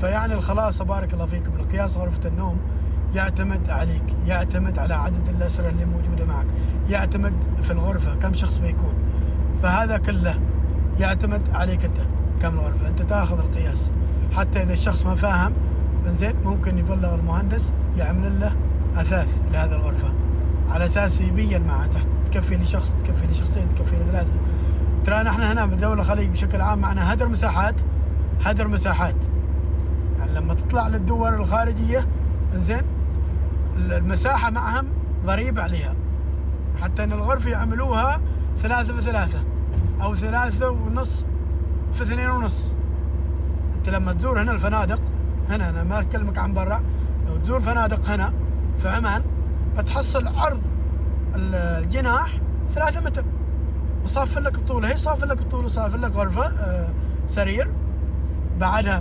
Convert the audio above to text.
فيعني الخلاصة بارك الله فيكم، القياس غرفة النوم يعتمد عليك، يعتمد على عدد الأسرة اللي موجودة معك، يعتمد في الغرفة كم شخص بيكون، فهذا كله يعتمد عليك أنت كم الغرفة. أنت تاخذ القياس، حتى إذا الشخص ما فاهم زين ممكن يبلغ المهندس يعمل له أثاث لهذه الغرفة، على أساس يبين معه تحت تكفي لشخص، تكفي لشخصين، تكفي لثلاثة. ترى نحن هنا بدولة الخليج بشكل عام معنا هدر مساحات، هدر مساحات. يعني لما تطلع للدول الخارجية زين المساحة معهم ضريبة عليها، حتى ان الغرفة يعملوها 3 في 3 او 3.5 في 2.5. انت لما تزور هنا الفنادق، هنا انا ما اكلمك عن برا، لو تزور فنادق هنا في عمان بتحصل عرض الجناح 3 متر، وصافل لك الطول، هي صافل لك الطول وصافل لك غرفة سرير بعدها